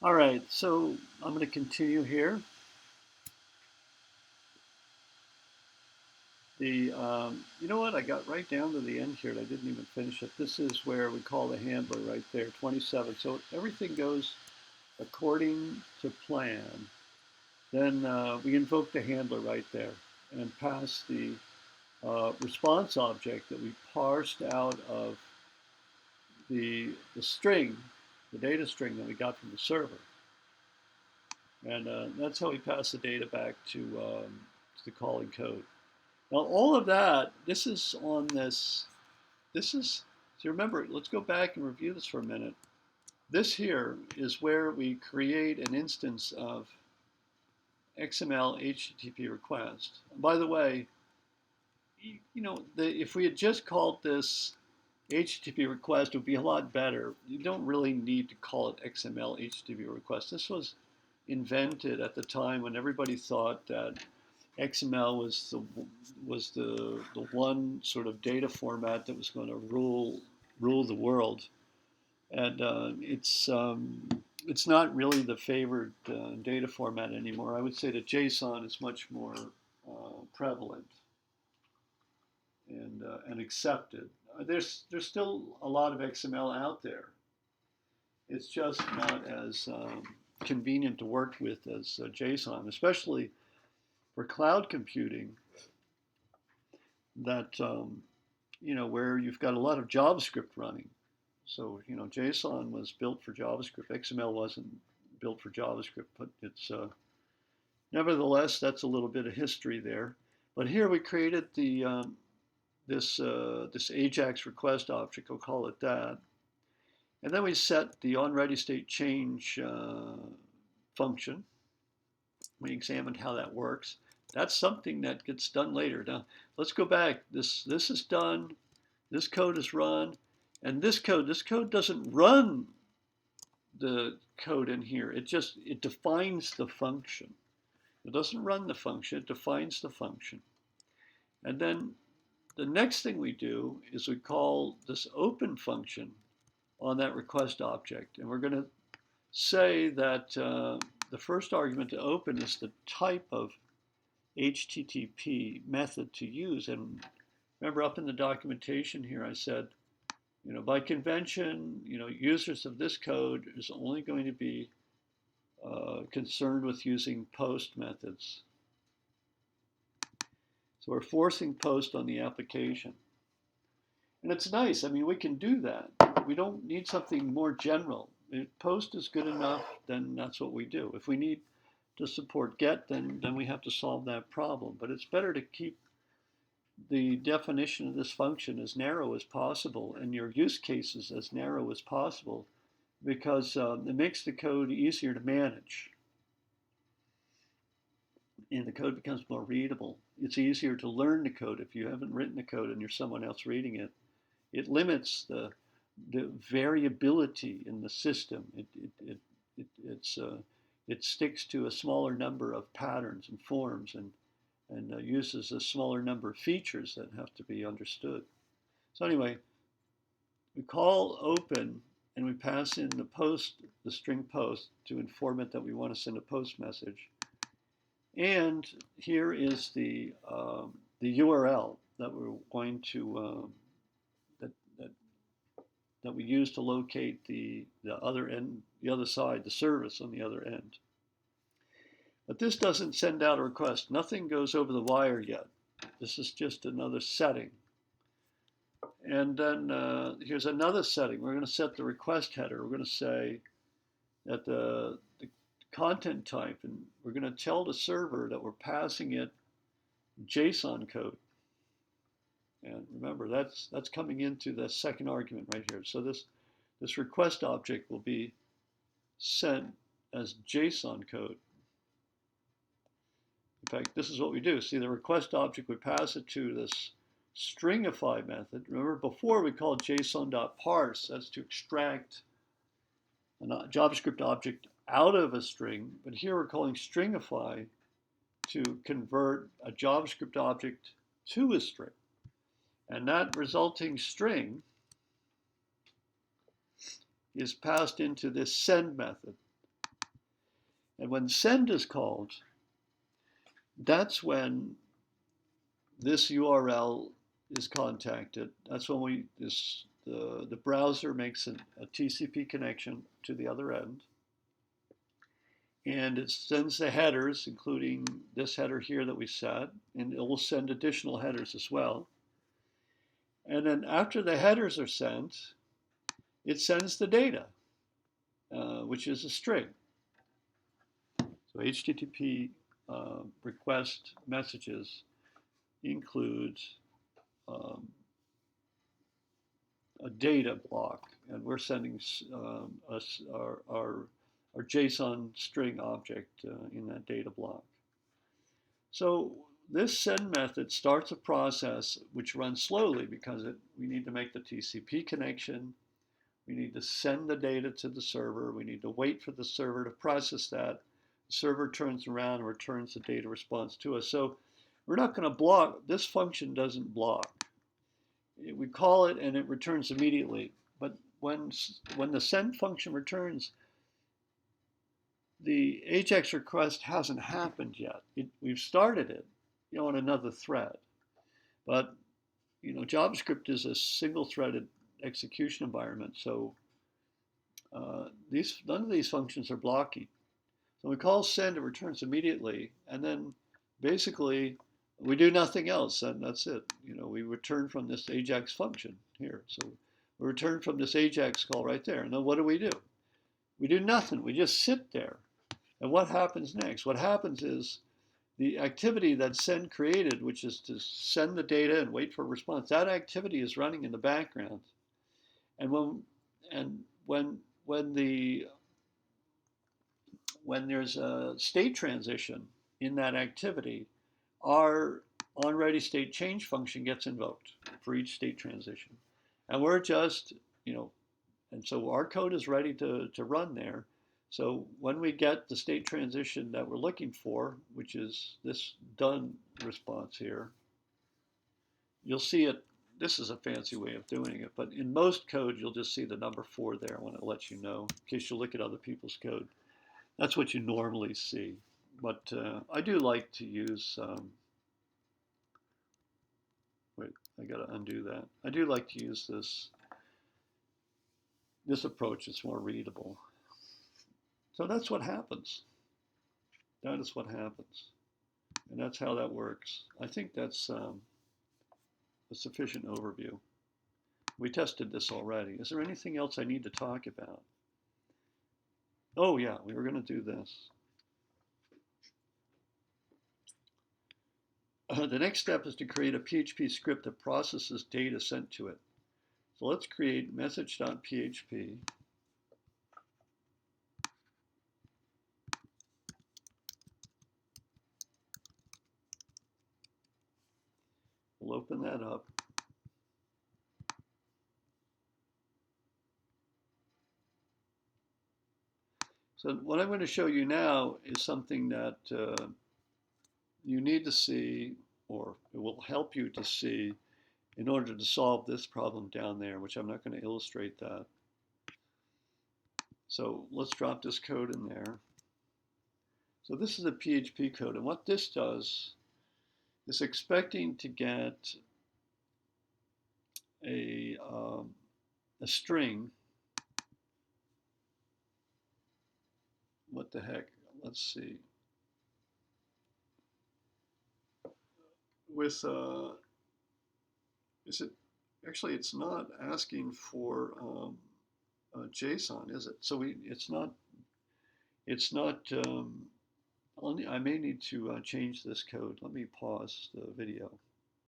All right, so I'm going to continue here. You know what? I got right down to the end here, and I didn't even finish it. This is where we call the handler right there, 27. So everything goes according to plan. Then we invoke the handler right there and pass the response object that we parsed out of the string, the data string that we got from the server. And that's how we pass the data back to the calling code. Now, all of that, this is on so remember, let's go back and review this for a minute. This here is where we create an instance of XML Http Request. And by the way, if we had just called this HTTP request, it would be a lot better. You don't really need to call it XML HTTP request. This was invented at the time when everybody thought that XML was the one sort of data format that was going to rule the world, and it's not really the favored data format anymore. I would say that JSON is much more prevalent and accepted. There's still a lot of XML out there. It's just not as convenient to work with as JSON, especially for cloud computing, that where you've got a lot of JavaScript running. So JSON was built for JavaScript. XML wasn't built for JavaScript, but it's nevertheless, that's a little bit of history there. But here we created the this Ajax request object. I'll call it that, and then we set the onReadyStateChange function. We examined how that works. That's something that gets done later. Now, let's go back. This is done. This code is run. And this code doesn't run the code in here. It defines the function. It doesn't run the function. It defines the function. And then the next thing we do is we call this open function on that request object. And we're going to say that the first argument to open is the type of HTTP method to use. And remember, up in the documentation here, I said, by convention, users of this code is only going to be concerned with using post methods. So we're forcing post on the application. And it's nice. I mean, we can do that. We don't need something more general. If post is good enough, then that's what we do. If we need to support get, then we have to solve that problem. But it's better to keep the definition of this function as narrow as possible and your use cases as narrow as possible, because it makes the code easier to manage. And the code becomes more readable. It's easier to learn the code if you haven't written the code and you're someone else reading it. It limits the variability in the system. It sticks to a smaller number of patterns and forms and uses a smaller number of features that have to be understood. So anyway, we call open and we pass in the string post to inform it that we want to send a post message. And here is the URL that we're going to that we use to locate the other end, the other side, the service on the other end. But this doesn't send out a request. Nothing goes over the wire yet. This is just another setting. And then here's another setting. We're going to set the request header. We're going to say that the content type, and we're going to tell the server that we're passing it JSON code. And remember, that's coming into the second argument right here. So this request object will be sent as JSON code. In fact, this is what we do. See, the request object, we pass it to this stringify method. Remember, before we called JSON.parse. That's to extract a JavaScript object out of a string. But here we're calling stringify to convert a JavaScript object to a string. And that resulting string is passed into this send method. And when send is called, that's when this URL is contacted. That's when the browser makes a TCP connection to the other end. And it sends the headers, including this header here that we set, and it will send additional headers as well. And then after the headers are sent, it sends the data, which is a string. So HTTP request messages include a data block, and we're sending our JSON string object in that data block. So this send method starts a process which runs slowly because we need to make the TCP connection. We need to send the data to the server. We need to wait for the server to process that. The server turns around and returns the data response to us. So we're not going to block. This function doesn't block. We call it and it returns immediately. But when the send function returns, the Ajax request hasn't happened yet. We've started it, on another thread. But, JavaScript is a single-threaded execution environment, so none of these functions are blocking. So we call send, it returns immediately, and then basically we do nothing else, and that's it. We return from this Ajax function here. So we return from this Ajax call right there. And then what do? We do nothing. We just sit there. And what happens next? What happens is the activity that send created, which is to send the data and wait for a response, that activity is running in the background. And when there's a state transition in that activity, our onReady state change function gets invoked for each state transition. And we're just, and so our code is ready to run there. So when we get the state transition that we're looking for, which is this done response here, you'll see it. This is a fancy way of doing it, but in most code, you'll just see the number 4 there when it lets you know, in case you look at other people's code. That's what you normally see. But I do like to use, wait, I gotta undo that. I do like to use this approach. It's more readable. So that's what happens. That is what happens. And that's how that works. I think that's a sufficient overview. We tested this already. Is there anything else I need to talk about? Oh yeah, we were going to do this. The next step is to create a PHP script that processes data sent to it. So let's create message.php. We'll open that up. So what I'm going to show you now is something that you need to see, or it will help you to see in order to solve this problem down there, which I'm not going to illustrate that. So let's drop this code in there. So this is a PHP code, and what this does is expecting to get a string. What the heck? Let's see. With is it actually? It's not asking for JSON, is it? So it's not. I may need to change this code. Let me pause the video.